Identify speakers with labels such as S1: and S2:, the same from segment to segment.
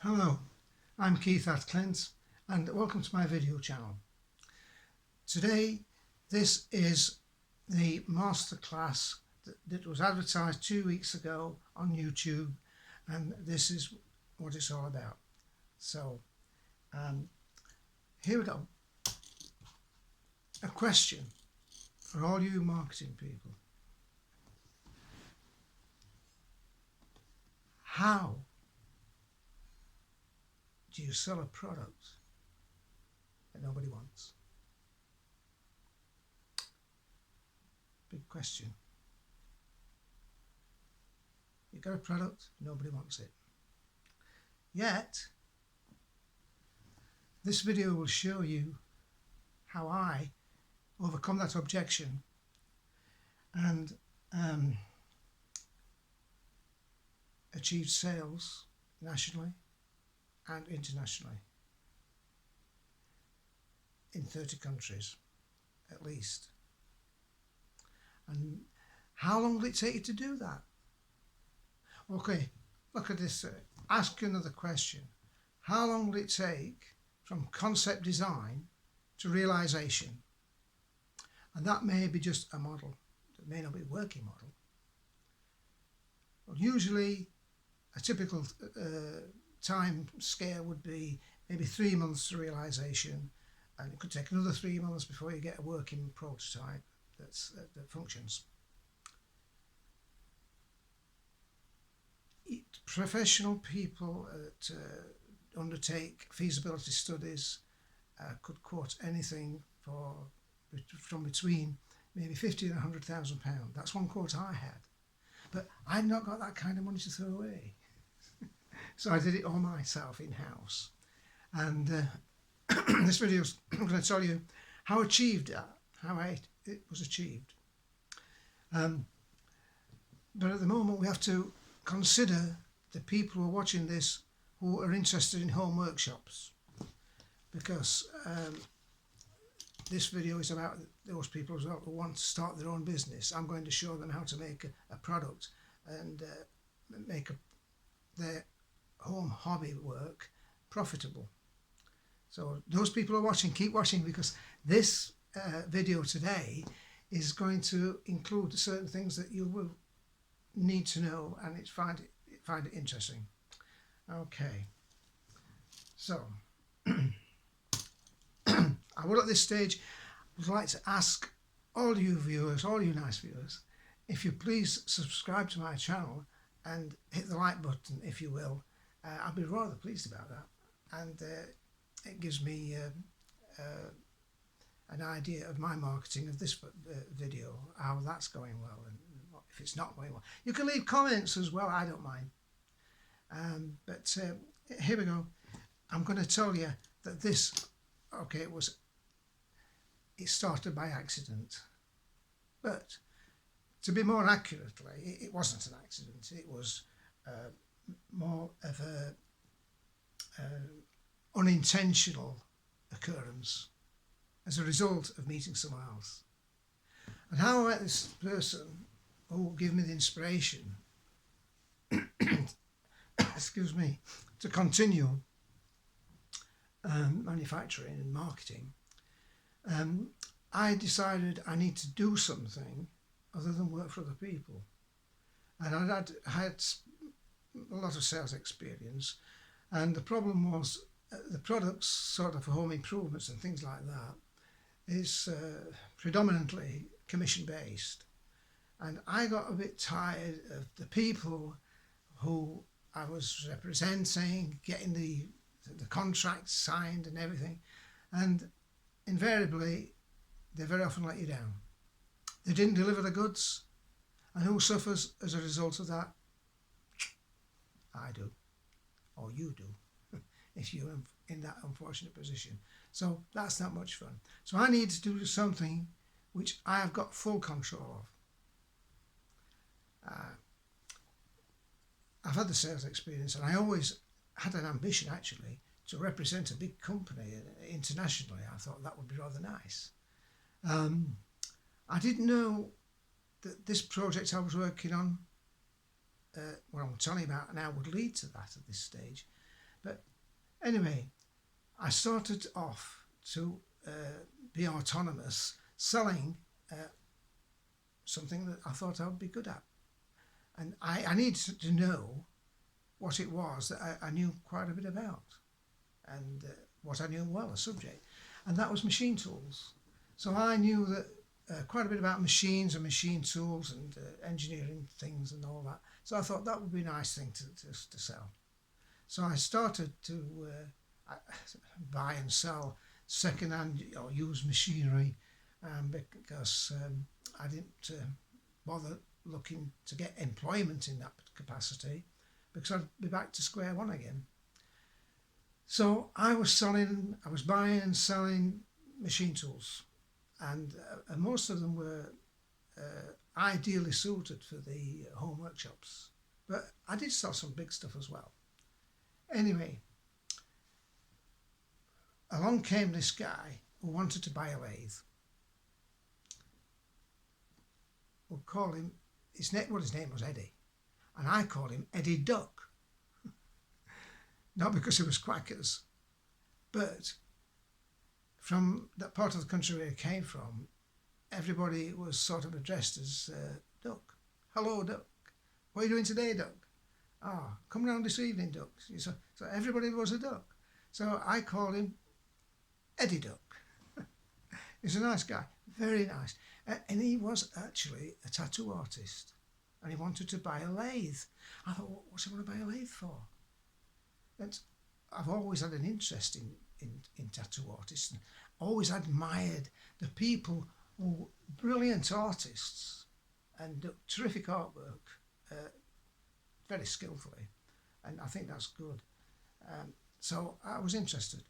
S1: Hello, I'm Keith at Klint and welcome to my video channel. Today this is the masterclass that was advertised 2 weeks ago on YouTube, and this is what it's all about. So here we go. A question for all you marketing people. How do you sell a product that nobody wants? Big question. You've got a product, nobody wants it. Yet, this video will show you how I overcome that objection and achieved sales nationally and internationally in 30 countries at least. And how long will it take you to do that? Okay, look at this. Ask you another question. How long will it take from concept design to realization? And that may be just a model. It may not be a working model. Well, usually a typical time scale would be maybe 3 months to realization, and it could take another 3 months before you get a working prototype that functions. Professional people that undertake feasibility studies could quote anything from between maybe 50 and 100,000 pounds. That's one quote I had, but I've not got that kind of money to throw away. So I did it all myself in-house, and this video is going to tell you how it was achieved. But at the moment we have to consider the people who are watching this who are interested in home workshops, because this video is about those people as well who want to start their own business. I'm going to show them how to make a product and make their home hobby work profitable. So those people who are watching, keep watching, because this video today is going to include certain things that you will need to know and find it interesting. Okay, so I would at this stage would like to ask all you viewers, all you nice viewers, if you please subscribe to my channel and hit the like button, if you will. I'll be rather pleased about that, and it gives me an idea of my marketing of this video, how that's going well, and if it's not going well. You can leave comments as well, I don't mind. But here we go. I'm going to tell you that this, okay, it started by accident, but to be more accurately, it wasn't an accident. It was more of a unintentional occurrence as a result of meeting someone else. And how I met this person who gave me the inspiration excuse me, to continue manufacturing and marketing, I decided I need to do something other than work for other people. And I had a lot of sales experience, and the problem was the products, sort of home improvements and things like that, is predominantly commission based, and I got a bit tired of the people who I was representing getting the contracts signed and everything, and invariably they very often let you down. They didn't deliver the goods, and who suffers as a result of that? I do, or you do, if you're in that unfortunate position. So that's not much fun. So I need to do something which I have got full control of. I've had the sales experience, and I always had an ambition actually to represent a big company internationally. I thought that would be rather nice. I didn't know that this project I was working on, what I'm telling you about now, would lead to that at this stage. But anyway, I started off to be autonomous, selling something that I thought I would be good at. And I needed to know what it was that I knew quite a bit about, and what I knew well, a subject. And that was machine tools. So I knew that quite a bit about machines and machine tools and engineering things and all that. So I thought that would be a nice thing to sell. So I started to buy and sell second-hand or used machinery, because I didn't bother looking to get employment in that capacity, because I'd be back to square one again. So I was buying and selling machine tools, and most of them were ideally suited for the home workshops. But I did sell some big stuff as well. Anyway, along came this guy who wanted to buy a lathe. We'll call him, his name was Eddie, and I called him Eddie Duck. Not because he was quackers, but from that part of the country where he came from, everybody was sort of addressed as Duck. Hello, Duck. What are you doing today, Duck? Ah, come round this evening, Duck. So everybody was a Duck. So I called him Eddie Duck. He's a nice guy, very nice. And he was actually a tattoo artist, and he wanted to buy a lathe. I thought, what's he want to buy a lathe for? And I've always had an interest in tattoo artists, and always admired the people who brilliant artists and do terrific artwork, very skillfully, and I think that's good. So I was interested.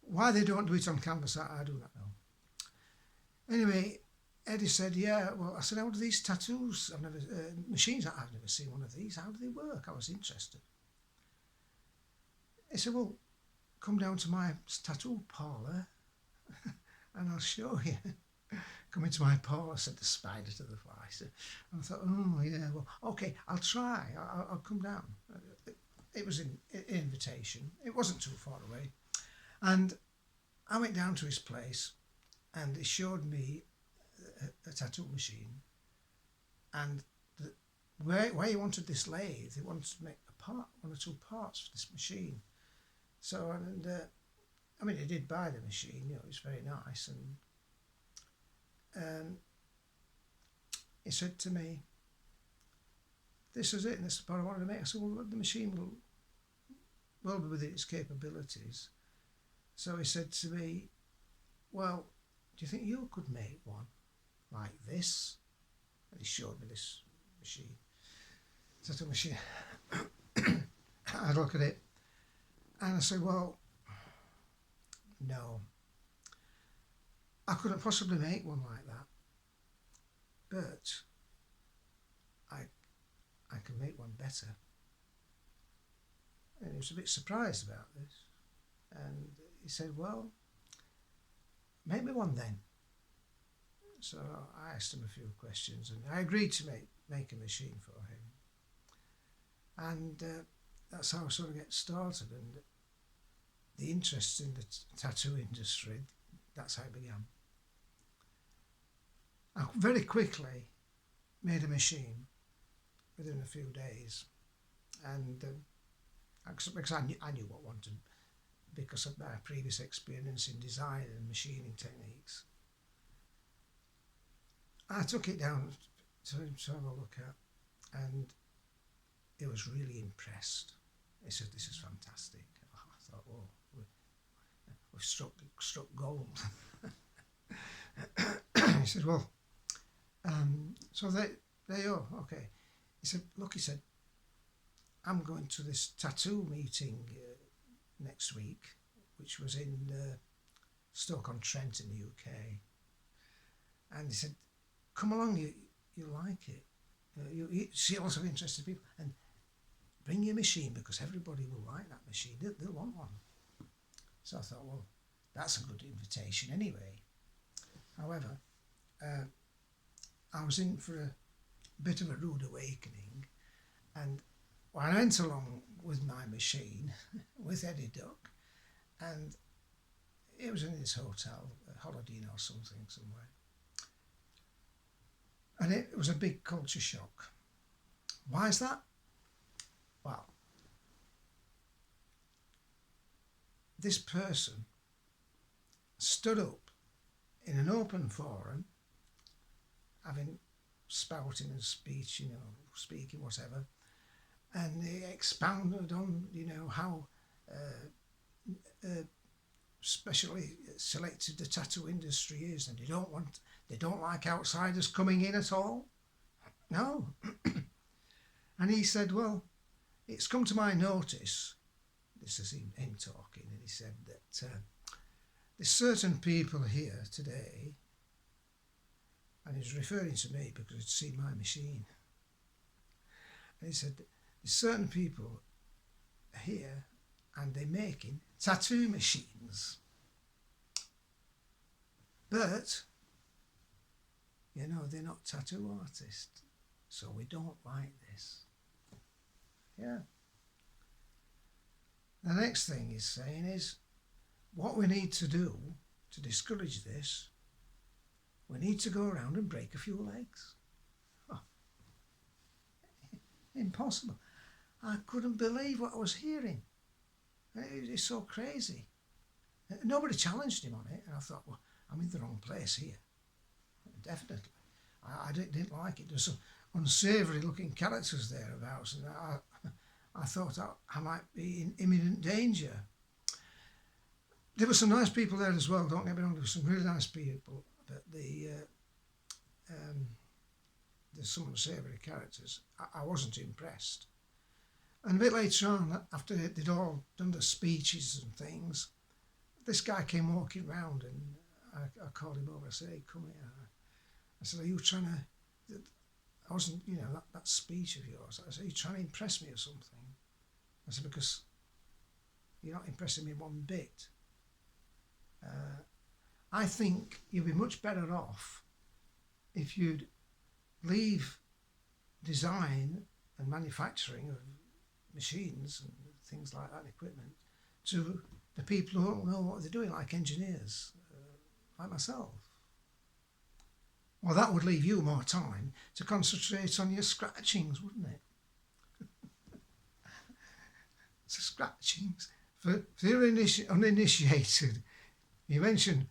S1: Why they don't do it on canvas, I do not know. Anyway, Eddie said, yeah, well, I said, how do these tattoos, machines, I've never seen one of these, how do they work? I was interested. He said, well, come down to my tattoo parlour and I'll show you. Come into my parlour, said the spider to the fly. And I thought, oh, yeah, well, okay, I'll try. I'll come down. It was an invitation. It wasn't too far away. And I went down to his place, and he showed me a tattoo machine. And where he wanted this lathe, he wanted to make one or two parts for this machine. So, he did buy the machine, it was very nice, and he said to me, this is it, and this is the part I wanted to make. I said, well, the machine will be within its capabilities. So he said to me, well, do you think you could make one like this? And he showed me this machine, tattoo machine. I'd look at it, and I said, well, no, I couldn't possibly make one like that, but I can make one better. And he was a bit surprised about this, and he said, well, make me one then. So I asked him a few questions, and I agreed to make a machine for him. And that's how I sort of get started, and the interest in the tattoo industry, that's how it began. I very quickly made a machine within a few days, and because I knew what I wanted because of my previous experience in design and machining techniques. I took it down to him to have a look at, and he was really impressed. He said, this is fantastic. I thought, oh, we've struck gold. He said, well, so there you go, okay. He said, look, he said, I'm going to this tattoo meeting next week, which was in Stoke-on-Trent in the UK. And he said, come along, you'll like it. You see lots of interested people, and bring your machine, because everybody will like that machine. They'll want one. So I thought, well, that's a good invitation anyway. However, I was in for a bit of a rude awakening, and when I went along with my machine, with Eddie Duck, and it was in his hotel, Holiday Inn or something somewhere. And it was a big culture shock. Why is that? Well, this person stood up in an open forum, having spouting and speech, speaking, whatever, and he expounded on, how specially selected the tattoo industry is, and they don't like outsiders coming in at all. No. And he said, well, it's come to my notice, this is him talking, and he said that there's certain people here today, and he's referring to me because he'd seen my machine, and he said there's certain people here and they're making tattoo machines, but they're not tattoo artists, so we don't like this. Yeah. The next thing he's saying is, what we need to do to discourage this, we need to go around and break a few legs. Oh, impossible. I couldn't believe what I was hearing. It's so crazy. Nobody challenged him on it, and I thought, well, I'm in the wrong place here. Definitely. I didn't like it. There's some unsavoury looking characters thereabouts, and I thought I might be in imminent danger. There were some nice people there as well, don't get me wrong, there were some really nice people, but there's some unsavoury characters. I wasn't impressed. And a bit later on, after they'd all done the speeches and things, this guy came walking round, and I called him over. I said, hey, come here. I said, are you trying to... I wasn't, that speech of yours. I said, are you trying to impress me or something? I said, because you're not impressing me one bit. I think you'd be much better off if you'd leave design and manufacturing of machines and things like that, equipment, to the people who don't know what they're doing, like engineers, like myself. Well, that would leave you more time to concentrate on your scratchings, wouldn't it? So scratchings. For the uninitiated, you mentioned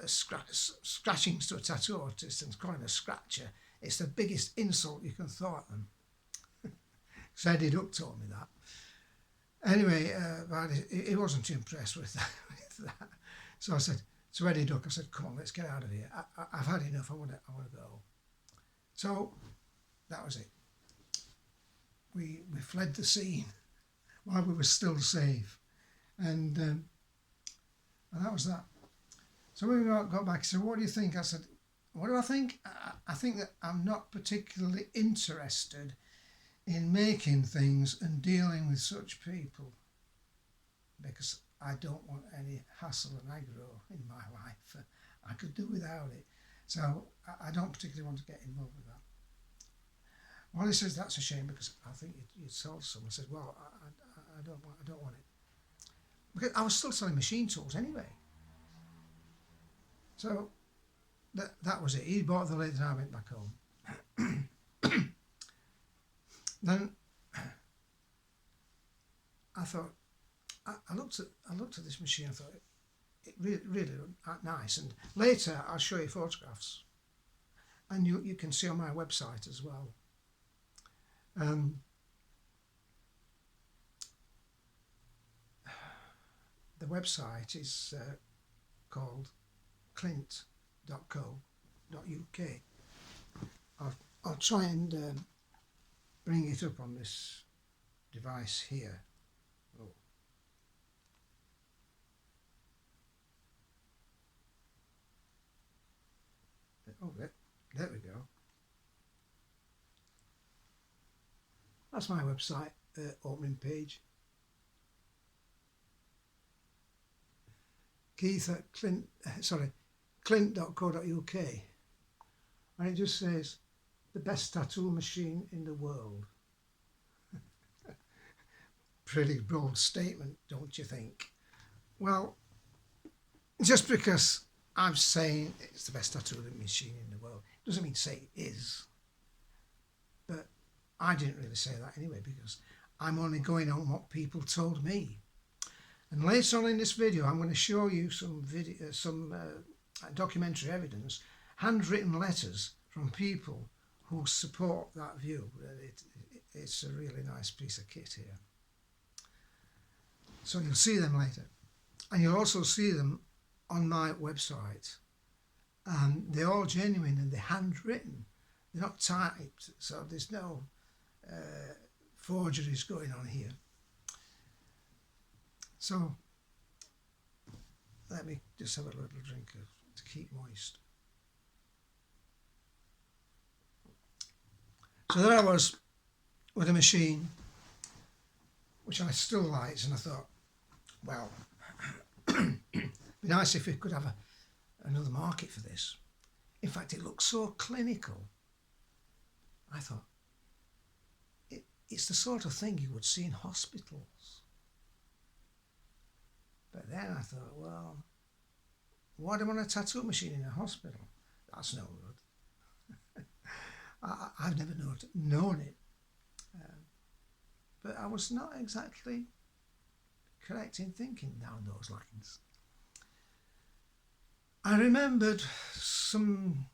S1: scratchings to a tattoo artist and calling a scratcher. It's the biggest insult you can throw at them. So Eddie Duck told me that. Anyway, but he wasn't too impressed with that. So I said to Eddie Duck, I said, come on, let's get out of here. I've had enough, I want to go. So that was it. We fled the scene while we were still safe. And that was that. So when we got back, he said, what do you think? I said, what do I think? I think that I'm not particularly interested in making things and dealing with such people, because I don't want any hassle and aggro in my life. I could do without it. So I don't particularly want to get involved with that. Well, he says, that's a shame, because I think you'd sold some. I said, well, I don't want it. Because I was still selling machine tools anyway. So that was it. He bought the lathe and I went back home. Then I thought, I looked at this machine. I thought it really looked nice. And later I'll show you photographs, and you can see on my website as well. The website is called Klint.co.uk. I'll try and bring it up on this device here. Oh, there we go. That's my website opening page. Keith at Klint.co.uk, and it just says the best tattoo machine in the world. pretty bold statement, don't you think? Well, just because I'm saying it's the best tattoo machine in the world doesn't mean to say it is. But I didn't really say that anyway, because I'm only going on what people told me. And later on in this video, I'm going to show you some documentary evidence, handwritten letters from people who support that view. It's a really nice piece of kit here. So you'll see them later. And you'll also see them on my website. They're all genuine and they're handwritten. They're not typed, so there's no forgeries going on here. So let me just have a little drink to keep moist. So there I was with a machine which I still liked, and I thought, well, it'd be nice if we could have another market for this. In fact, it looks so clinical. I thought, it's the sort of thing you would see in hospitals. But then I thought, well, why do I want a tattoo machine in a hospital? That's no good. I've never known it. But I was not exactly correct in thinking down those lines. I remembered some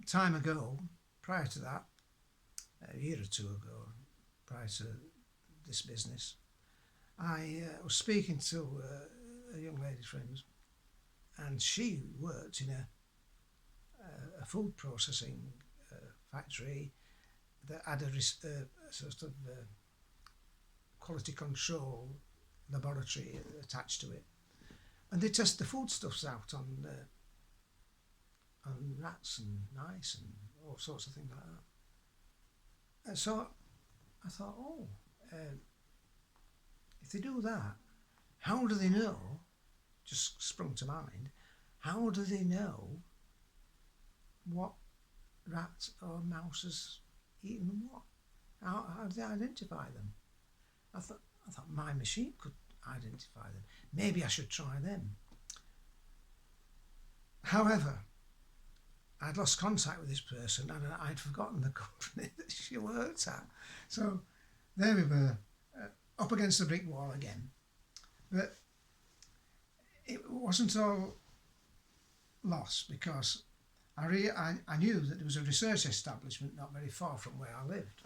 S1: time ago, prior to that, a year or two ago, prior to this business, I was speaking to a young lady friend, and she worked in a food processing factory that had a sort of quality control laboratory attached to it, and they test the foodstuffs out on rats and mice and all sorts of things like that. And so I thought, if they do that, how do they know, just sprung to mind, how do they know what rat or mouse has eaten what? How do they identify them? I thought my machine could identify them. Maybe I should try them. However, I'd lost contact with this person and I'd forgotten the company that she worked at. So there we were, up against the brick wall again. But it wasn't all lost, because I knew that there was a research establishment not very far from where I lived.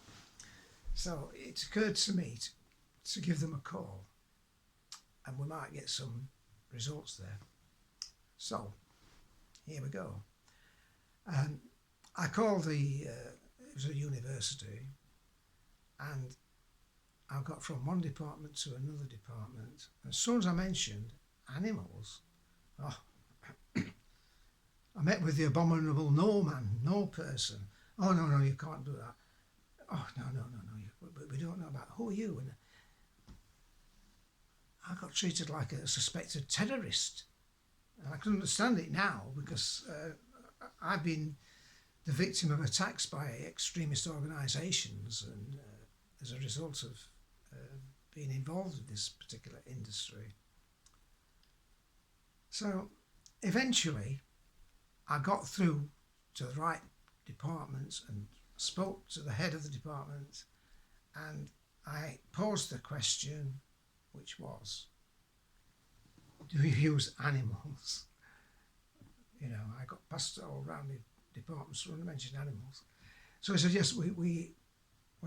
S1: So it occurred to me to give them a call, and we might get some results there. So here we go. I called it was a university, and I got from one department to another department. As soon as I mentioned animals, I met with the abominable no man, no person. Oh, no, you can't do that. Oh, no, we don't know about, who are you? And I got treated like a suspected terrorist. And I can understand it now, because I've been the victim of attacks by extremist organisations, and as a result of being involved in this particular industry. So eventually I got through to the right department and spoke to the head of the department, and I posed the question, which was, do you use animals? You know, I got passed all around the departments when I mentioned animals. So he said, yes, we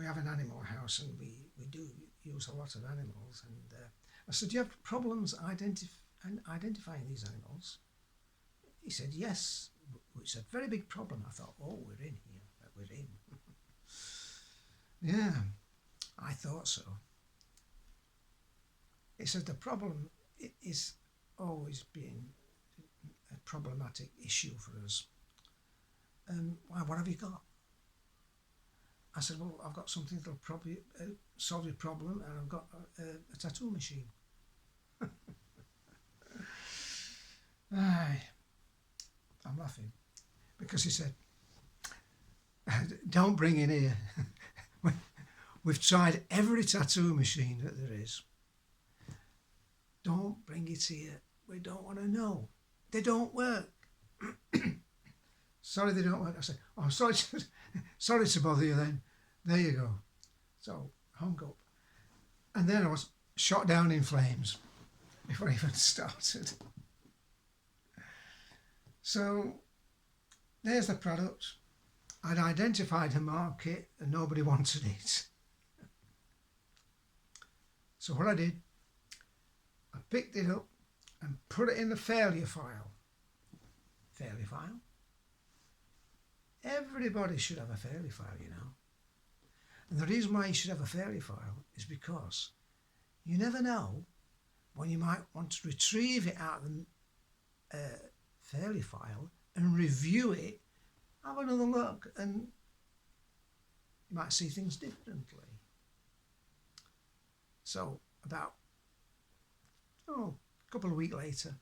S1: have an animal house, and we do use a lot of animals. And I said, do you have problems identifying these animals? He said, yes, it's a very big problem. I thought, oh, we're in here, we're in. Yeah, I thought so. He said, the problem is always been a problematic issue for us. Why, what have you got? I said, well, I've got something that'll probably solve your problem, and I've got a tattoo machine. I'm laughing, because he said, don't bring in here We've tried every tattoo machine that there is. Don't bring it here. We don't want to know. They don't work. Sorry, they don't work. I said, oh, sorry to bother you then. There you go. So, hung up. And then I was shot down in flames before I even started. So, there's the product. I'd identified a market and nobody wanted it. So what I did, I picked it up and put it in the failure file. Failure file? Everybody should have a failure file, you know. And the reason why you should have a failure file is because you never know when you might want to retrieve it out of the failure file and review it, have another look, and you might see things differently. So about a couple of weeks later,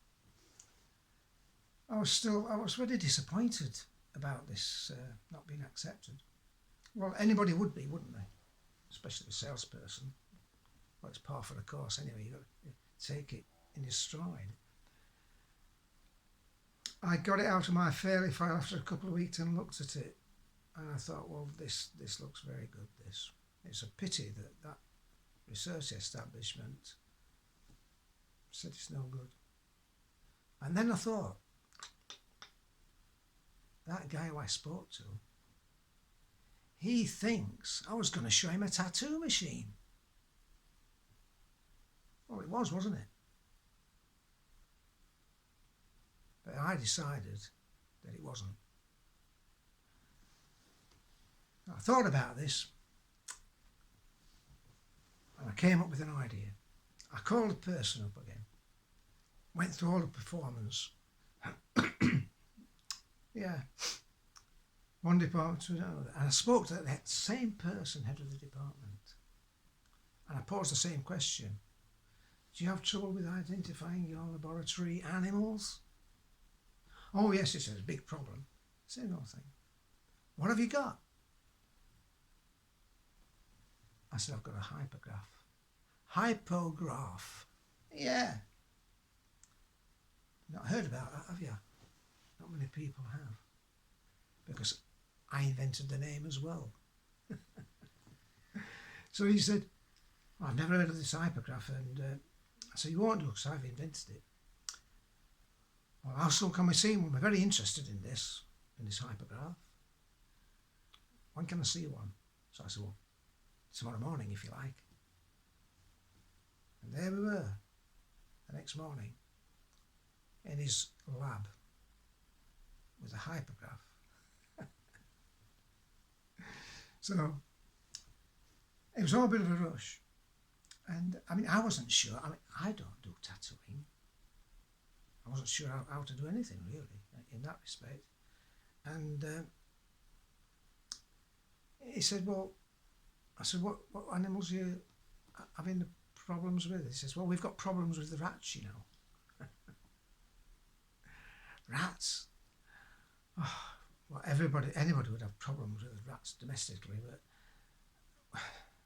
S1: I was really disappointed about this not being accepted. Well, anybody would be, wouldn't they? Especially a salesperson. Well, it's par for the course anyway. You've got to take it in your stride. I got it out of my failure file after a couple of weeks and looked at it, and I thought, well, this looks very good. It's a pity that research establishment said it's no good. And then I thought, that guy who I spoke to, he thinks I was going to show him a tattoo machine. Well, it was, wasn't it? But I decided that it wasn't. I thought about this and I came up with an idea. I called the person up again, went through all the performance. Yeah, one department to another. And I spoke to that same person, head of the department. And I posed the same question. Do you have trouble with identifying your laboratory animals? Oh yes, it's a big problem. Same old thing. What have you got? I said, I've got a hypograph. Hypograph. Yeah. Not heard about that, have you? Not many people have. Because I invented the name as well. So he said, oh, I've never heard of this hypograph. And I said, you won't do because I've invented it. Well, how soon can we see one? We're very interested in this hypograph. When can I see one? So I said, well, tomorrow morning if you like. And there we were, the next morning, in his lab with a hypograph. So it was all a bit of a rush. And I mean, I wasn't sure. I mean, I don't do tattooing. I wasn't sure how to do anything really in that respect. And he said, well, I said, what animals are you having the problems with? He says, well, we've got problems with the rats, you know. Rats? Oh, well, anybody would have problems with rats domestically, but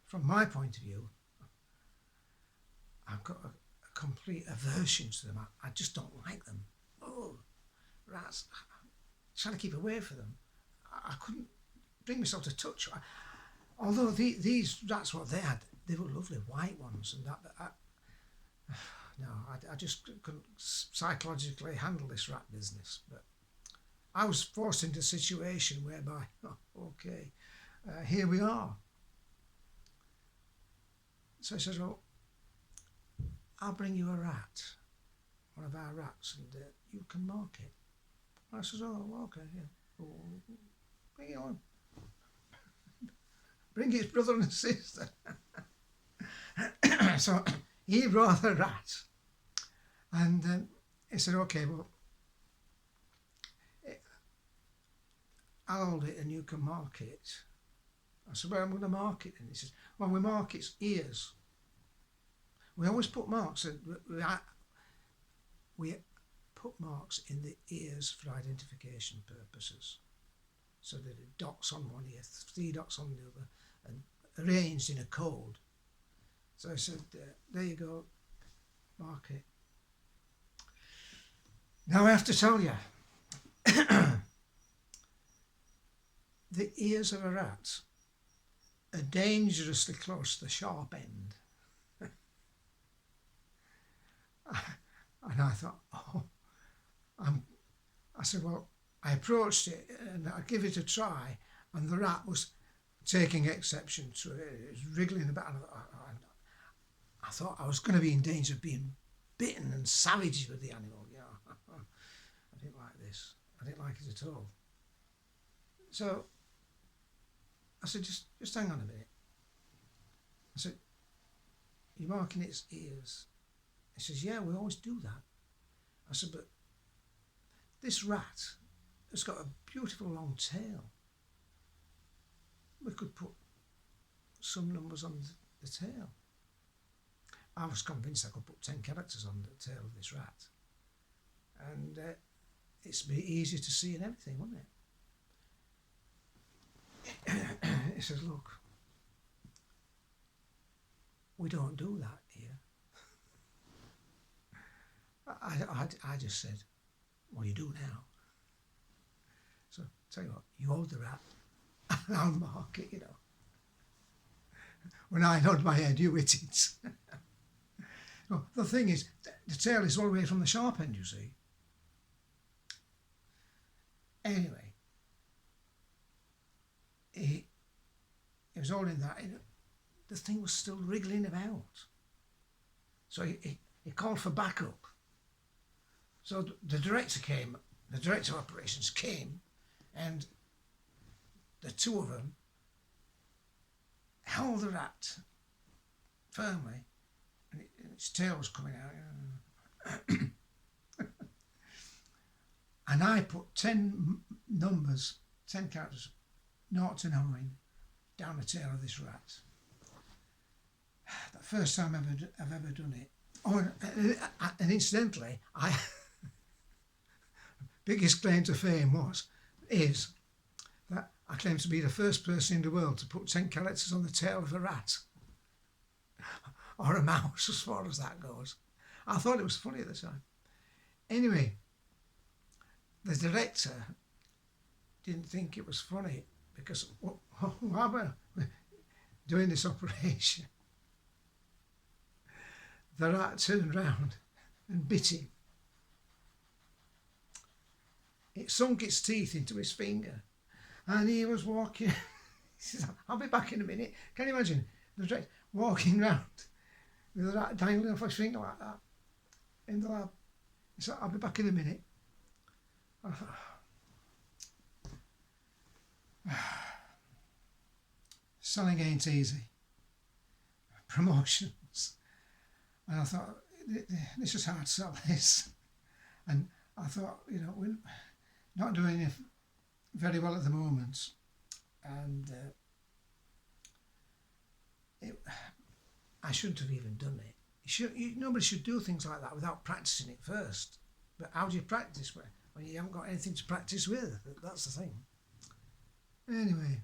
S1: from my point of view, I've got a complete aversion to them. I just don't like them. Oh, rats. I'm trying to keep away from them. I couldn't bring myself to touch. Although these rats, what they had, they were lovely white ones, and that. But I just couldn't psychologically handle this rat business. But I was forced into a situation whereby, here we are. So he says, well, I'll bring you a rat, one of our rats, and you can mark it. I says, oh, okay, yeah. Oh, bring it on. Bring his brother and sister. So he brought the rat, and he said, okay, well, I'll hold it and you can mark it. I said, well, I'm going to mark it. And he says, well, we mark its ears. We always put marks, we put marks in the ears for identification purposes. So there are dots on one ear, 3 dots on the other, and arranged in a code. So I said, there you go, mark it. Now I have to tell you, the ears of a rat are dangerously close to the sharp end. And I thought, I said, well, I approached it and I give it a try, and the rat was taking exception to it. It was wriggling about. I thought I was going to be in danger of being bitten and savage with the animal. You know, I didn't like this. I didn't like it at all. So I said, just hang on a minute. I said, you're marking its ears. He says, yeah, we always do that. I said, but this rat has got a beautiful long tail. We could put some numbers on the tail. I was convinced I could put 10 characters on the tail of this rat. And it's be easier to see and everything, wouldn't it? He says, look, we don't do that here. I just said, well, you do now. So tell you what, you hold the rat and I'll mark it, you know. When I nod my head, you hit it. No, the thing is, the tail is all the way from the sharp end, you see. Anyway, he was holding that. The thing was still wriggling about. So he called for backup. So the director of operations came, and the two of them held the rat firmly, and its tail was coming out. And I put 10 numbers, 10 characters, 0 to 9, down the tail of this rat. The first time I've ever done it. Oh, and incidentally, biggest claim to fame is that I claim to be the first person in the world to put 10 characters on the tail of a rat. Or a mouse, as far as that goes. I thought it was funny at the time. Anyway, the director didn't think it was funny because while we're doing this operation, the rat turned round and bit him. It sunk its teeth into his finger, and he was walking. He says, I'll be back in a minute. Can you imagine the director walking round with the rat dangling off his finger like that in the lab? He said, I'll be back in a minute. I thought, selling ain't easy. Promotions. And I thought, this is hard to sell this. And I thought, you know, we're not doing it very well at the moment. And I shouldn't have even done it. Nobody should do things like that without practicing it first. But how do you practice when you haven't got anything to practice with? That's the thing. Anyway.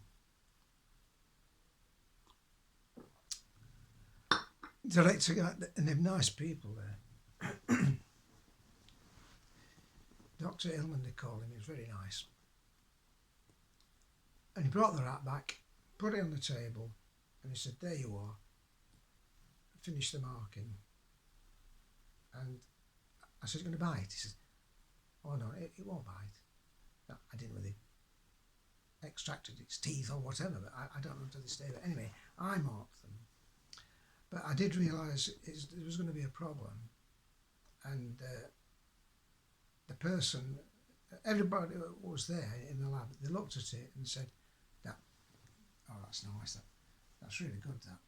S1: Director got, and they're nice people there. Dr. Hillman, they call him, he was very nice. And he brought the rat back, put it on the table, and he said, there you are. Finish the marking. And I said, you're going to bite? He said, oh no, it won't bite. No, I didn't really extracted its teeth or whatever, but I don't know to this day. But anyway, I marked them. But I did realise there was going to be a problem. And the person, everybody who was there in the lab, they looked at it and said, that's nice, that's really good, that.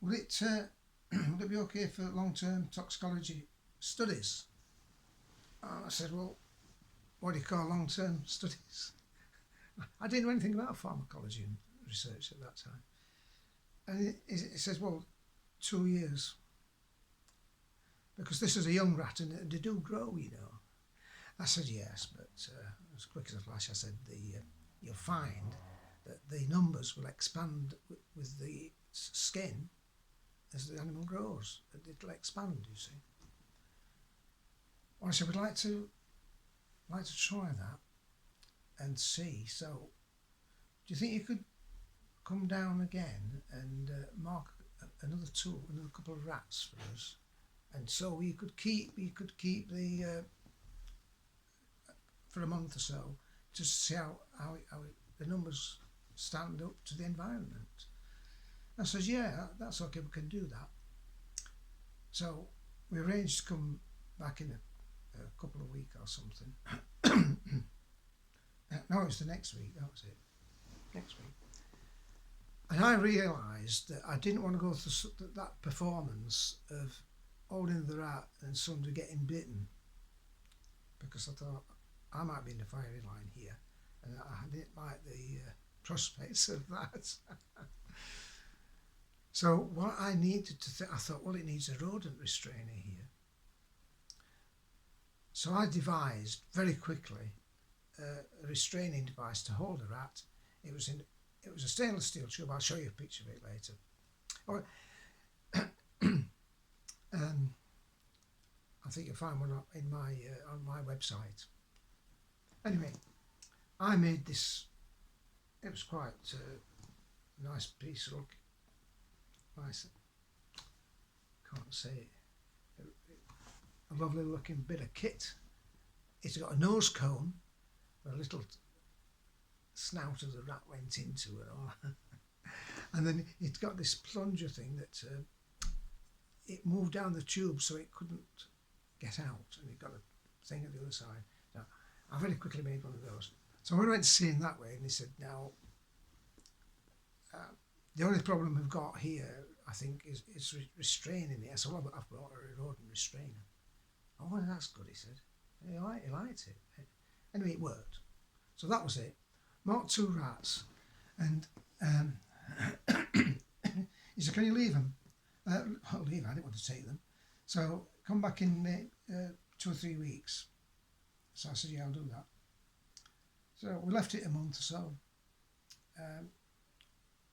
S1: Will it be okay for long-term toxicology studies? And I said, well, what do you call long-term studies? I didn't know anything about pharmacology and research at that time. And he says, well, 2 years. Because this is a young rat and they do grow, you know. I said, yes, but as quick as a flash, I said, you'll find that the numbers will expand with the skin as the animal grows. It'll expand, you see. Well, I said, we'd like to try that and see. So, do you think you could come down again and mark another couple of rats for us? And so you could keep the for a month or so, just to see how the numbers stand up to the environment. I says, yeah, that's okay, we can do that. So we arranged to come back in a couple of weeks or something. No, it was the next week, that was it. Next week. And I realised that I didn't want to go through that performance of holding the rat and somebody getting bitten, because I thought I might be in the firing line here, and I didn't like the prospects of that. So what I needed to I thought, well, it needs a rodent restrainer here. So I devised very quickly a restraining device to hold a rat. It was a stainless steel tube. I'll show you a picture of it later. I think you'll find one in my on my website. Anyway, I made this. It was quite a nice piece of look. Nice. Can't say it. A lovely looking bit of kit. It's got a nose cone where a little snout of the rat went into it all. And then it's got this plunger thing that it moved down the tube so it couldn't get out, and it got a thing at the other side. Now, I very quickly made one of those. So I went to see him that way, and he said, now, the only problem we've got here, I think, is restraining it. I said, well, I've brought a rodent restrainer. Oh, well, that's good, he said. He liked it. Anyway, it worked. So that was it. Marked 2 rats, and he said, can you leave them? I'll leave, I didn't want to take them. So come back in 2 or 3 weeks. So I said, yeah, I'll do that. So we left it a month or so.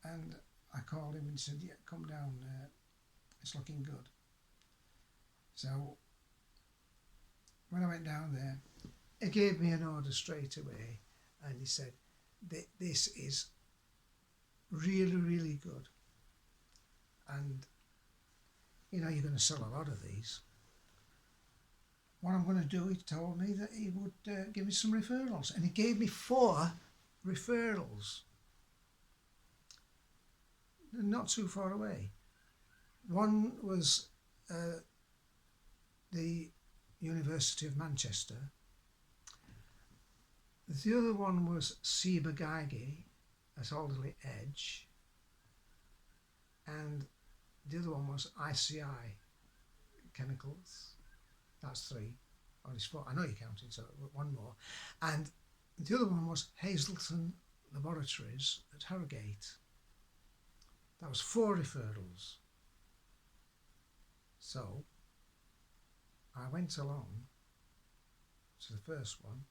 S1: And I called him and said, yeah, come down, it's looking good. So when I went down there, he gave me an order straight away, and he said, this is really, really good. And, you know, you're going to sell a lot of these. What I'm going to do, he told me that he would give me some referrals. And he gave me 4 referrals. Not too far away. One was the University of Manchester. The other one was Ciba-Geigy at Alderley Edge. And the other one was ICI Chemicals. That's 3. Oh, there's 4. I know you're counting, so one more. And the other one was Hazelton Laboratories at Harrogate. That was 4 referrals. So I went along to the first one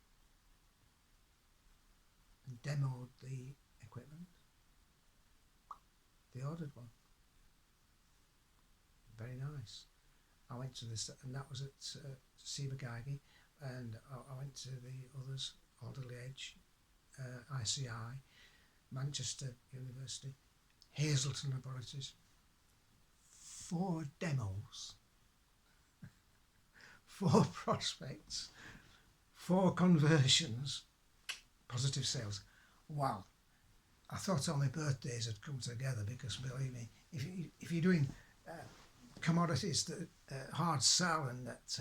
S1: and demoed the equipment. They ordered one. Very nice. I went to this, and that was at Ciba-Geigy, and I went to the others, Alderley Edge, ICI, Manchester University, Hazelton Laboratories. 4 demos, 4 prospects, 4 conversions, positive sales. Wow. I thought all my birthdays had come together, because believe me, if you're doing commodities that hard sell and that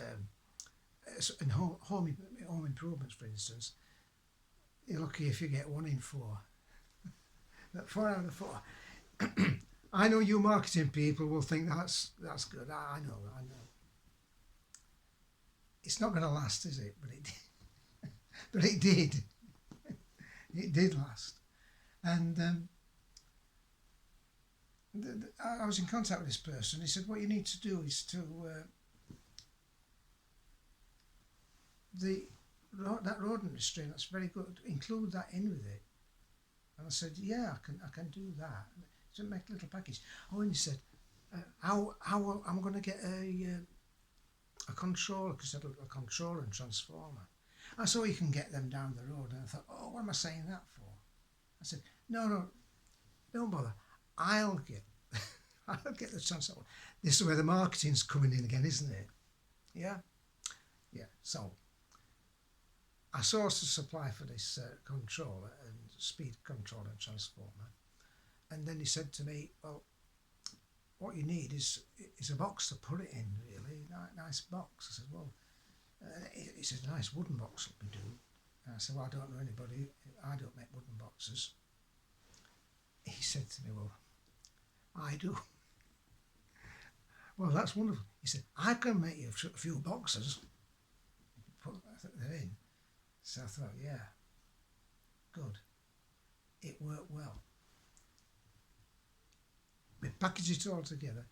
S1: and home improvements, for instance, you're lucky if you get 1 in 4. But 4 out of 4. I know you marketing people will think that's good. I know. It's not going to last, is it? But it did. But it did. It did last. And I was in contact with this person. He said, what you need to do is to that rodent restraint, that's very good, include that in with it. And I said, yeah, I can do that. So make a little package. Oh, and he said, how I'm going to get a controller, because he had a controller and transformer. I saw you can get them down the road. And I thought, oh, what am I saying that for? I said, no, don't bother. I'll get the transformer. This is where the marketing's coming in again, isn't it? Yeah? Yeah. So I sourced a supply for this controller and speed controller and transformer. And then he said to me, well, what you need is a box to put it in, really. Nice box. I said, well, he said, a nice wooden box will be do. And I said, well, I don't know anybody. I don't make wooden boxes. He said to me, well, I do. Well, that's wonderful. He said, I can make you a few boxes. Put that in. So I thought, yeah, good. It worked well. We packaged it all together.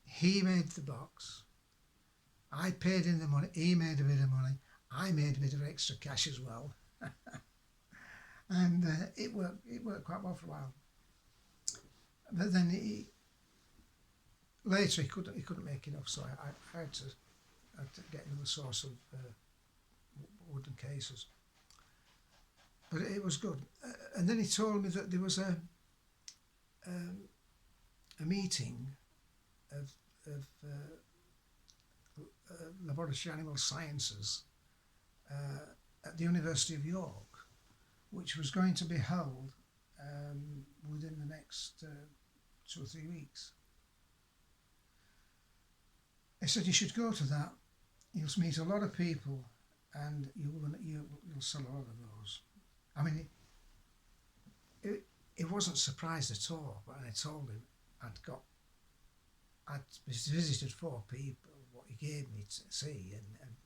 S1: He made the box. I paid in the money. He made a bit of money. I made a bit of extra cash as well. And it worked quite well for a while. But then later he couldn't make enough, so I had to get another source of wooden cases. But it was good. And then he told me that there was a meeting of laboratory animal sciences at the University of York, which was going to be held within the next 2 or 3 weeks. He said you should go to that. You'll meet a lot of people, and you'll sell a lot of those. I mean, it wasn't surprised at all when I told him I'd visited 4 people, what he gave me to see, and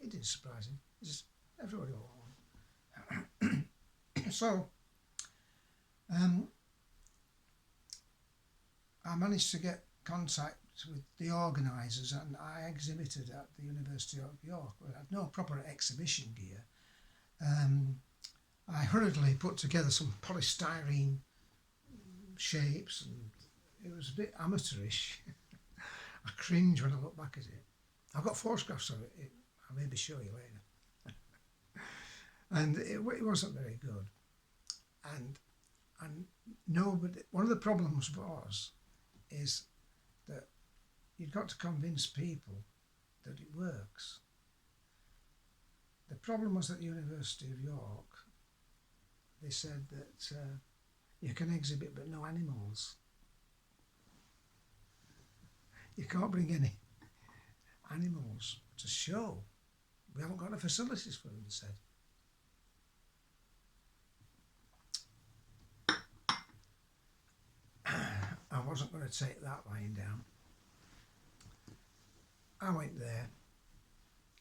S1: it didn't surprise him. It's just everybody along. So I managed to get contact with the organisers, and I exhibited at the University of York. I had no proper exhibition gear. I hurriedly put together some polystyrene shapes, and it was a bit amateurish. I cringe when I look back at it. I've got photographs of it. I'll maybe show you later. And it wasn't very good. And nobody. One of the problems is that you've got to convince people that it works. The problem was at the University of York. They said that you can exhibit but no animals. You can't bring any animals to show. We haven't got the facilities for them, they said. I wasn't going to take that lying down. I went there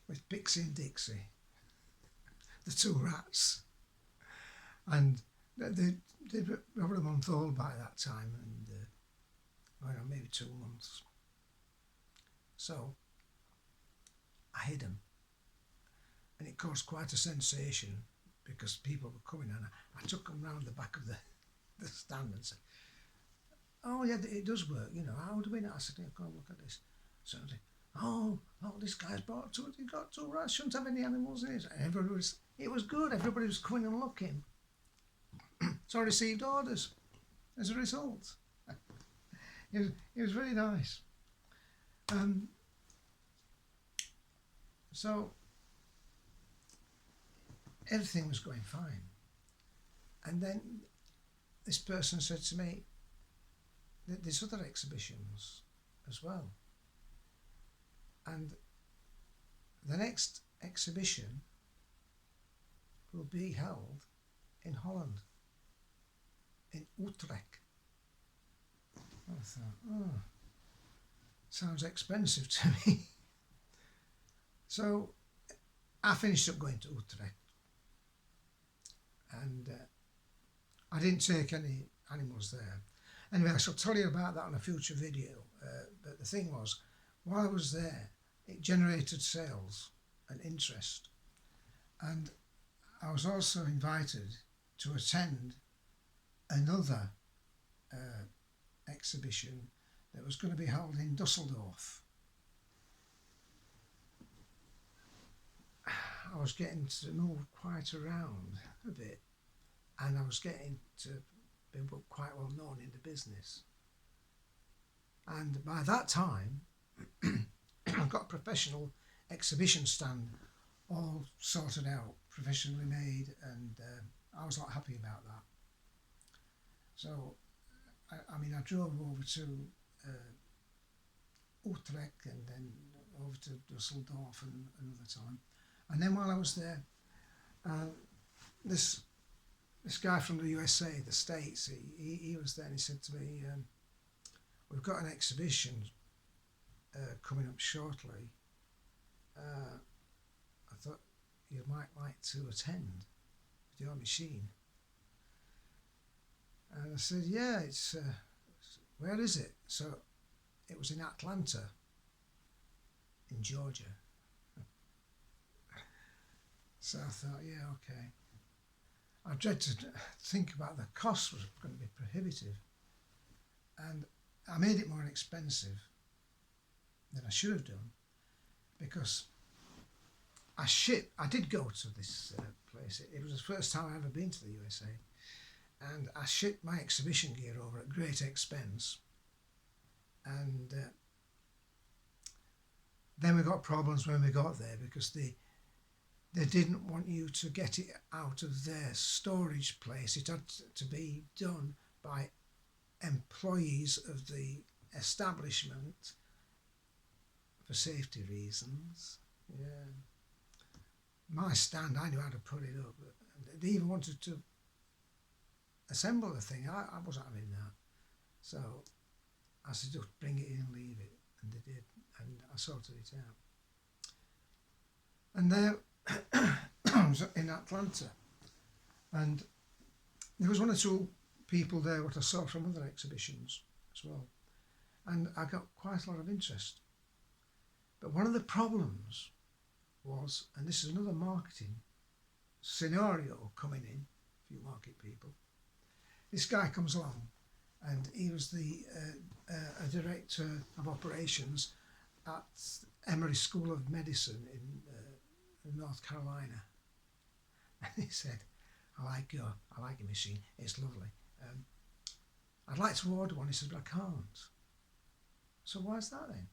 S1: with Pixie and Dixie, the 2 rats, and they were a month old by that time, and maybe 2 months. So I hid them, and it caused quite a sensation because people were coming, and I took them round the back of the stand and said, "Oh yeah, it does work. You know, how do we know?" I said, "Come and look at this." So I said, "Oh, this guy's bought 2. He got 2 rats. Shouldn't have any animals in it." And it was good. Everybody was coming and looking. So I received orders as a result. It was very nice. So everything was going fine, and then this person said to me, "There's other exhibitions as well, and the next exhibition will be held in Holland, in Utrecht." I thought, sounds expensive to me. So I finished up going to Utrecht, and I didn't take any animals there. Anyway, I shall tell you about that on a future video. But the thing was, while I was there, it generated sales and interest. And I was also invited to attend another exhibition that was going to be held in Dusseldorf. I was getting to move quite around a bit, and I was getting to be quite well known in the business. And by that time, I've got a professional exhibition stand all sorted out, professionally made, and I was not happy about that. So, I drove over to Utrecht and then over to Dusseldorf and another time. And then while I was there, this guy from the USA, the States, he was there and he said to me, we've got an exhibition coming up shortly. I thought you might like to attend with your machine. And I said, yeah, it's where is it? So it was in Atlanta, in Georgia. So I thought, yeah, okay. I dread to think about the cost was going to be prohibitive. And I made it more expensive than I should have done, because I did go to this place. It was the first time I'd ever been to the USA. And I shipped my exhibition gear over at great expense. And then we got problems when we got there, because they didn't want you to get it out of their storage place. It had to be done by employees of the establishment for safety reasons. Yeah. My stand, I knew how to put it up. They even wanted to assemble the thing. I wasn't having that. So I said, just bring it in, leave it. And they did. And I sorted it out. And there, I was in Atlanta. And there was one or two people there what I saw from other exhibitions as well. And I got quite a lot of interest. But one of the problems was, and this is another marketing scenario coming in, if you market people, this guy comes along and he was a director of operations at Emory School of Medicine in North Carolina. And he said, I like your machine, it's lovely. I'd like to order one. He said, but I can't. So why is that then?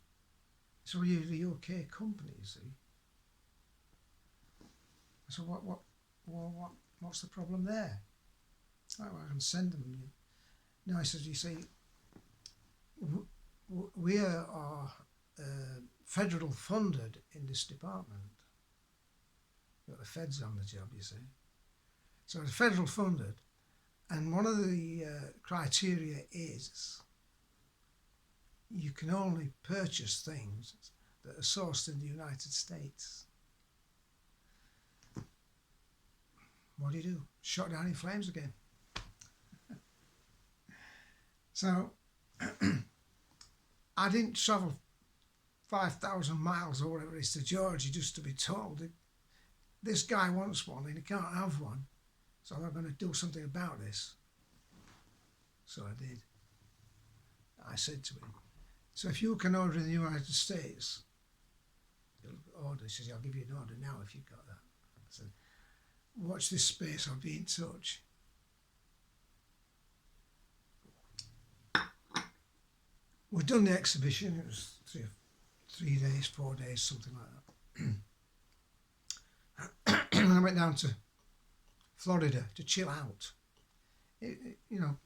S1: So you're a UK company, you see. So what's the problem there? Oh, well, I can send them. No, he says, you see, we are federal funded in this department. You've got the feds on the job, you see. So it's federal funded, and one of the criteria is you can only purchase things that are sourced in the United States. What do? Shot down in flames again. So I didn't travel 5,000 miles or whatever it is to Georgia just to be told that this guy wants one and he can't have one, so I'm going to do something about this. So I did. I said to him, so if you can order in the United States, you'll order. He says, I'll give you an order now if you've got that. I said, watch this space, I'll be in touch. We'd done the exhibition, it was 3 days, 4 days, something like that. And I went down to Florida to chill out. You know,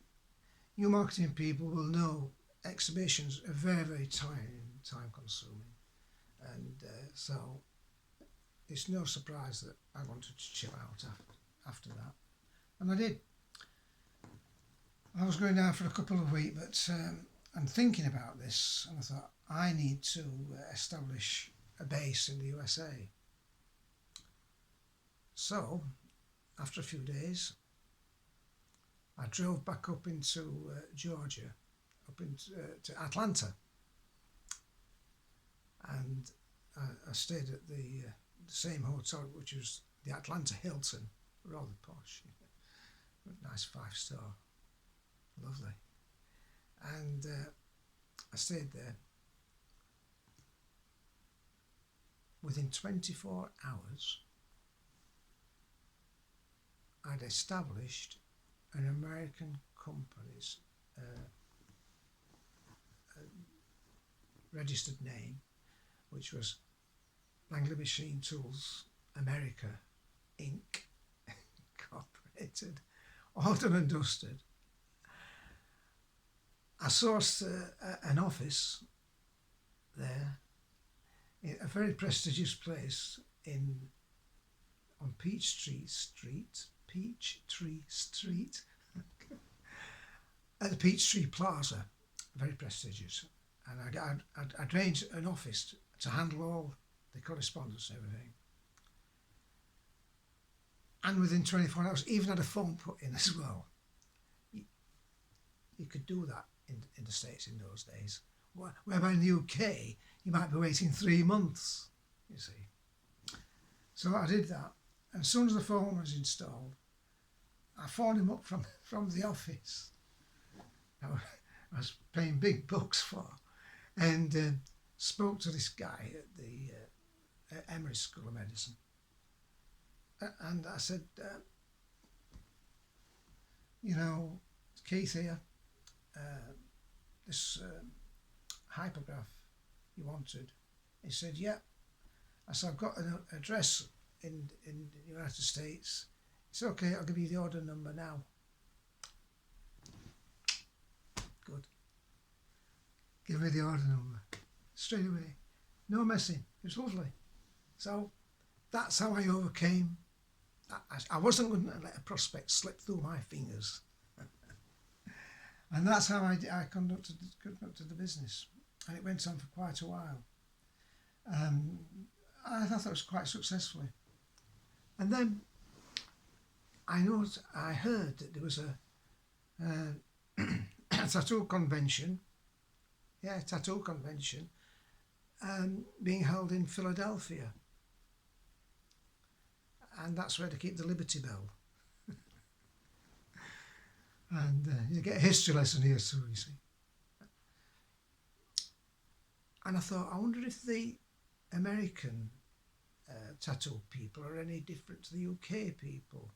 S1: you marketing people will know exhibitions are very, very time consuming. And so it's no surprise that I wanted to chill out after that. And I did. I was going down for a couple of weeks, but I'm thinking about this, and I thought, I need to establish a base in the USA. So, after a few days, I drove back up into Georgia, up into to Atlanta, and I stayed at the same hotel, which was the Atlanta Hilton, rather posh, nice 5-star. lovely. And I stayed there. Within 24 hours, I'd established an American company's registered name, which was Langley Machine Tools America Inc. Incorporated, all done and dusted. I sourced an office there, in a very prestigious place on Peachtree Street, at the Peachtree Plaza, very prestigious. And I'd arranged an office to handle all the correspondence and everything. And within 24 hours, even had a phone put in as well. You could do that in the States in those days. Whereby in the UK, you might be waiting 3 months, you see. So I did that. And as soon as the phone was installed, I phoned him up from the office. I was paying big bucks for, and spoke to this guy at the Emory School of Medicine. And I said, Keith here, this hypergraph you wanted. He said, yeah. I said, I've got an address in the United States. It's okay, I'll give you the order number now. Good. Give me the order number. Straight away. No messing. It was lovely. So that's how I overcame. I wasn't going to let a prospect slip through my fingers. And that's how I conducted the business. And it went on for quite a while. I thought that was quite successfully. And then I heard that there was a tattoo convention, being held in Philadelphia. And that's where they keep the Liberty Bell. And you get a history lesson here too, you see. And I thought, I wonder if the American tattoo people are any different to the UK people.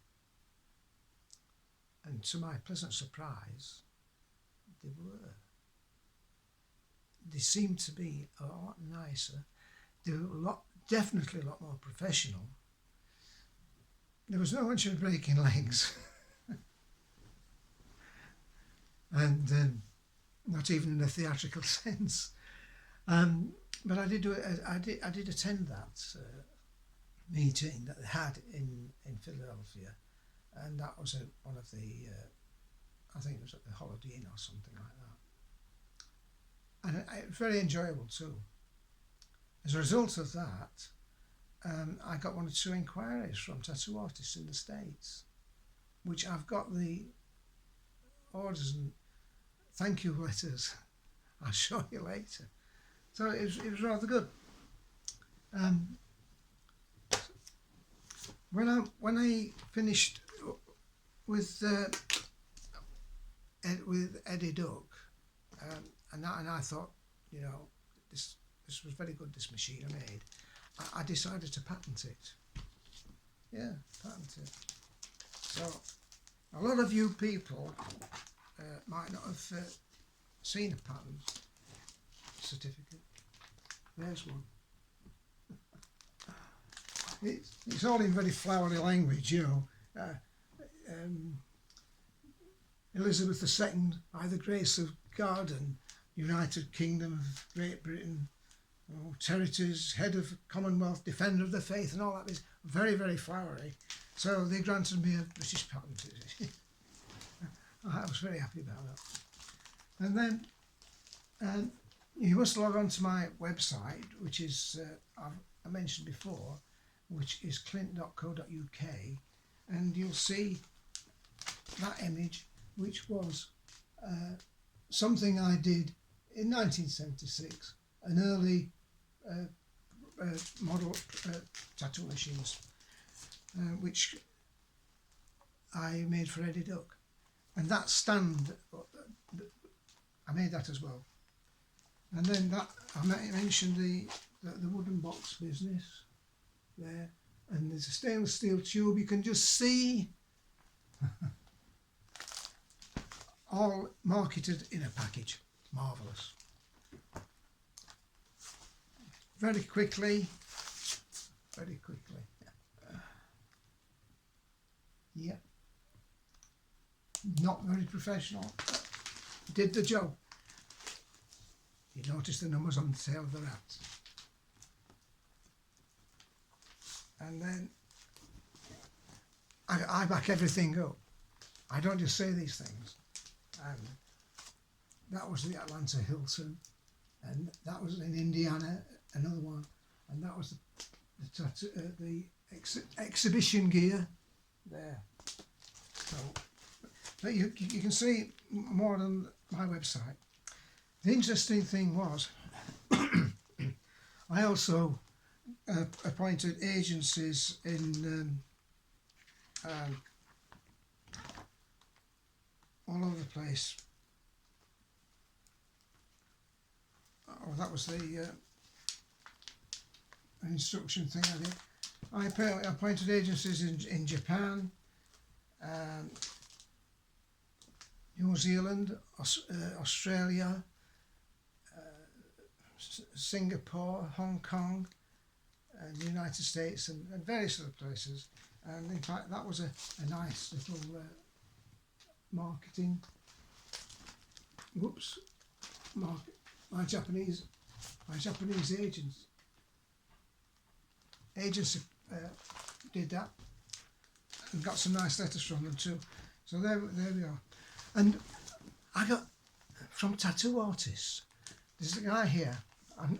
S1: And to my pleasant surprise, they were. They seemed to be a lot nicer. They were definitely a lot more professional. There was no mention of breaking legs. And not even in a theatrical sense. But I did attend that meeting that they had in Philadelphia, and that was one of the, I think it was at the Holiday Inn or something like that. And it was very enjoyable too. As a result of that, I got 1 or 2 inquiries from tattoo artists in the States, which I've got the orders and thank you letters. I'll show you later. So it was rather good. When I finished with Eddie Duck, and I thought, this was very good. This machine I made. I decided to patent it. Yeah, patent it. So a lot of you people might not have seen a patent certificate. There's one. It's all in very flowery language, Elizabeth II, by the grace of God and United Kingdom of Great Britain, territories, head of Commonwealth, defender of the faith, and all that is very, very flowery. So they granted me a British patent. I was very happy about that. And then you must log on to my website, which is, I mentioned before, which is klint.co.uk, and you'll see that image, which was something I did in 1976, an early model tattoo machines, which I made for Eddie Duck. and that stand, I made that as well. And then that I mentioned the wooden box business there, and there's a stainless steel tube. You can just see all marketed in a package. Marvellous. Very quickly. Yeah. Not very professional. Did the job. You notice the numbers on the tail of the rat. And then I back everything up. I don't just say these things. And that was the Atlanta Hilton, and that was in Indiana, another one, and that was the exhibition gear there. So but you can see more on my website. The interesting thing was I also appointed agencies in all over the place. Oh, that was the instruction thing I did. I appointed agencies in Japan, New Zealand, Australia, Singapore, Hong Kong, and the United States, and various other places. And in fact, that was a nice little marketing. Whoops, my Japanese agency did that, and got some nice letters from them too. So there we are. And I got from tattoo artists. There's a guy here.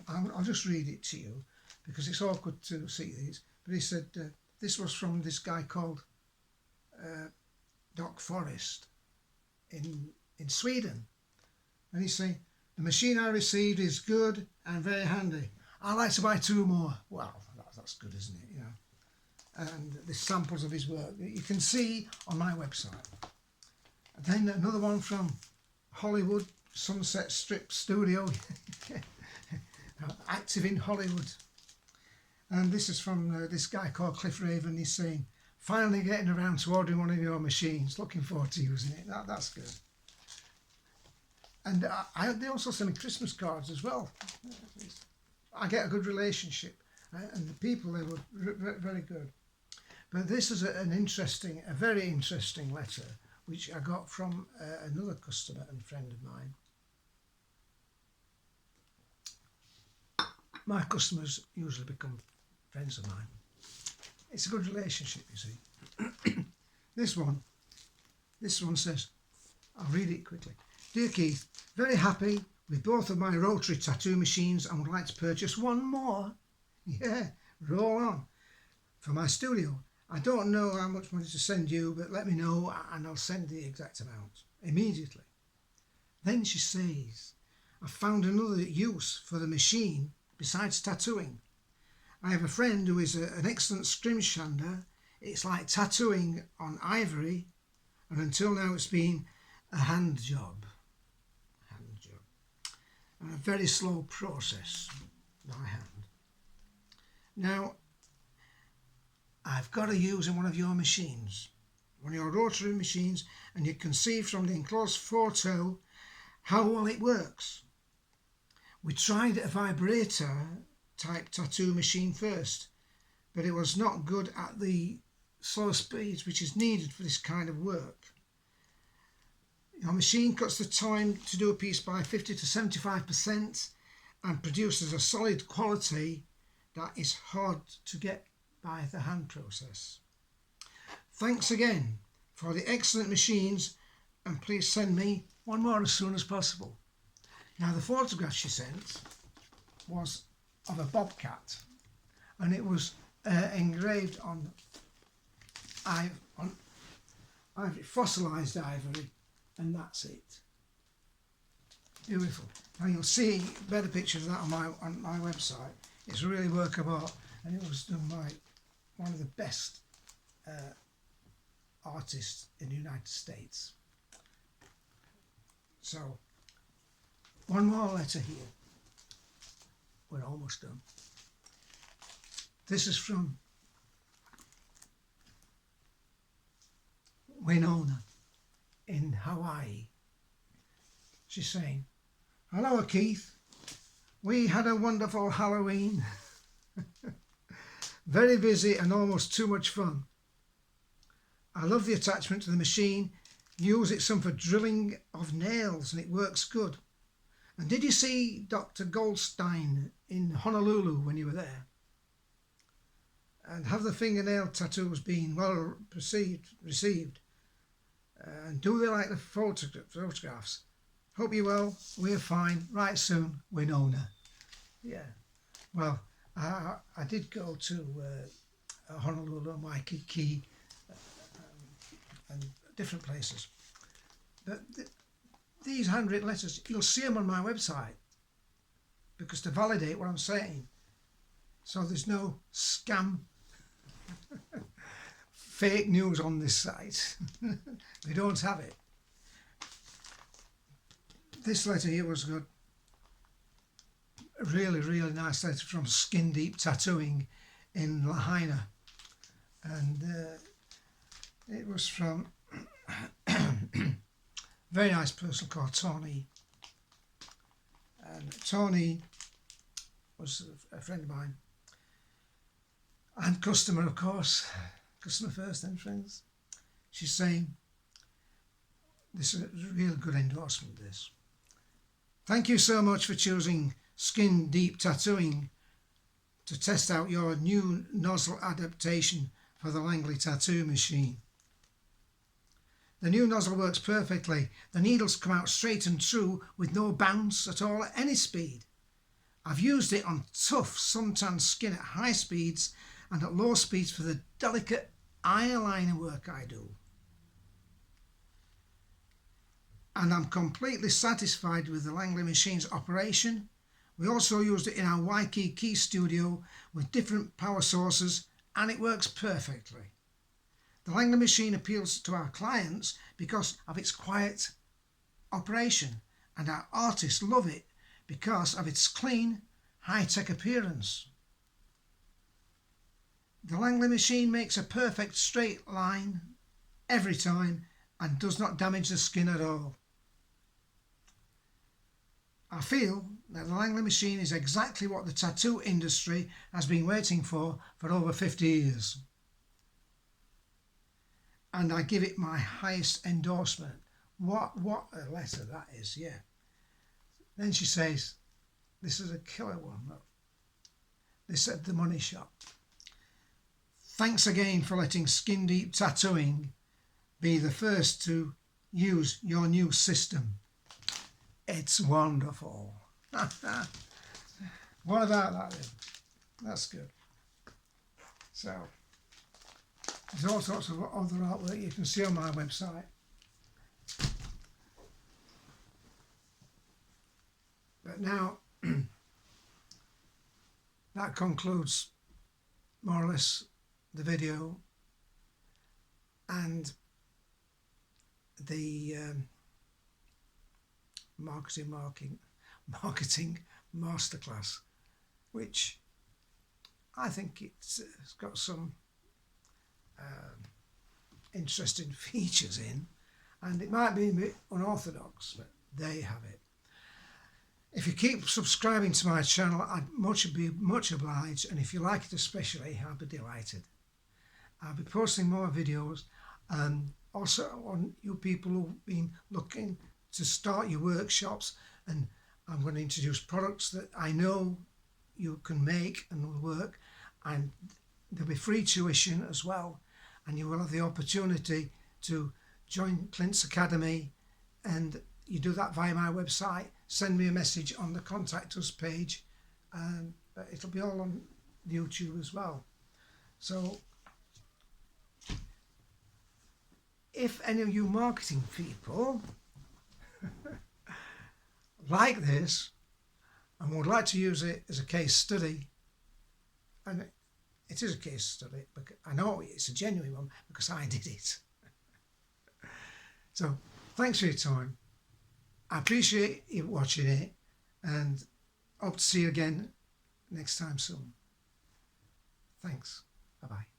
S1: I'll just read it to you because it's awkward to see these. But he said this was from this guy called Doc Forrest in Sweden, and he's saying the machine I received is good and very handy. I'd like to buy 2 more. Well, that's good, isn't it? You know. And there's samples of his work that you can see on my website. And then another one from Hollywood, Sunset Strip Studio, active in Hollywood. And this is from this guy called Cliff Raven. He's saying, finally getting around to ordering one of your machines. Looking forward to using it. That's good. And they also send me Christmas cards as well. I get a good relationship. And the people, they were very good. But this is a very interesting letter, which I got from another customer and friend of mine. My customers usually become friends of mine. It's a good relationship, you see. This one says, I'll read it quickly. Dear Keith, very happy with both of my rotary tattoo machines and would like to purchase one more. Yeah, roll on. For my studio. I don't know how much money to send you, but let me know and I'll send the exact amount immediately. Then she says, I found another use for the machine besides tattooing. I have a friend who is an excellent scrim shander. It's like tattooing on ivory, and until now it's been a hand job. And a very slow process by hand. Now, I've got to use one of your machines, one of your rotary machines, and you can see from the enclosed photo how well it works. We tried a vibrator type tattoo machine first, but it was not good at the slow speeds which is needed for this kind of work. Your machine cuts the time to do a piece by 50 to 75% and produces a solid quality that is hard to get by the hand process. Thanks again for the excellent machines, and please send me one more as soon as possible. Now, the photograph she sent was of a bobcat, and it was engraved on ivory, fossilised ivory, and that's it. Beautiful. Now you'll see better pictures of that on my website. It's a really work of art, and it was done by one of the best artists in the United States. So one more letter here. We're almost done. This is from Winona in Hawaii. She's saying, "Hello Keith, we had a wonderful Halloween. Very busy and almost too much fun. I love the attachment to the machine. Use it some for drilling of nails and it works good. And did you see Dr. Goldstein in Honolulu when you were there? And have the fingernail tattoos been well received? And do they like the photographs? Hope you're well. We're fine. Right soon, Winona." Yeah. Well, I did go to Honolulu and Waikiki and different places. But these handwritten letters, you'll see them on my website, because to validate what I'm saying, so there's no scam, fake news on this site. They don't have it. This letter here was good. A really, really nice letter from Skin Deep Tattooing in Lahaina. And it was from a very nice person called Tony. And Tony was a friend of mine. And customer, of course. Customer first, then friends. She's saying, this is a really good endorsement, this. "Thank you so much for choosing Skin Deep Tattooing to test out your new nozzle adaptation for the Langley tattoo machine. The new nozzle works perfectly. The needles come out straight and true with no bounce at all at any speed. I've used it on tough suntan skin at high speeds and at low speeds for the delicate eyeliner work I do. And I'm completely satisfied with the Langley machine's operation. We also used it in our Waikiki studio with different power sources and it works perfectly. The Langley machine appeals to our clients because of its quiet operation, and our artists love it because of its clean, high-tech appearance. The Langley machine makes a perfect straight line every time and does not damage the skin at all. I feel that the Langley machine is exactly what the tattoo industry has been waiting for over 50 years. And I give it my highest endorsement." What a letter that is, yeah. Then she says, this is a killer one, look. They said the money shot. "Thanks again for letting Skin Deep Tattooing be the first to use your new system. It's wonderful." What about that then? That's good. So, there's all sorts of other artwork you can see on my website. But now, that concludes more or less the video and the marketing masterclass, which I think it's got some interesting features in, and it might be a bit unorthodox, but there you have it. If you keep subscribing to my channel, I'd be much obliged, and if you like it especially, I'll be delighted. I'll be posting more videos, also on you people who've been looking to start your workshops, and I'm going to introduce products that I know you can make and will work, and there'll be free tuition as well, and you will have the opportunity to join Klint's Academy, and you do that via my website. Send me a message on the contact us page, and it'll be all on YouTube as well. So if any of you marketing people like this and would like to use it as a case study, and it is a case study, but I know it's a genuine one because I did it. So thanks for your time. I appreciate you watching it, and hope to see you again next time soon. Thanks. Bye-bye.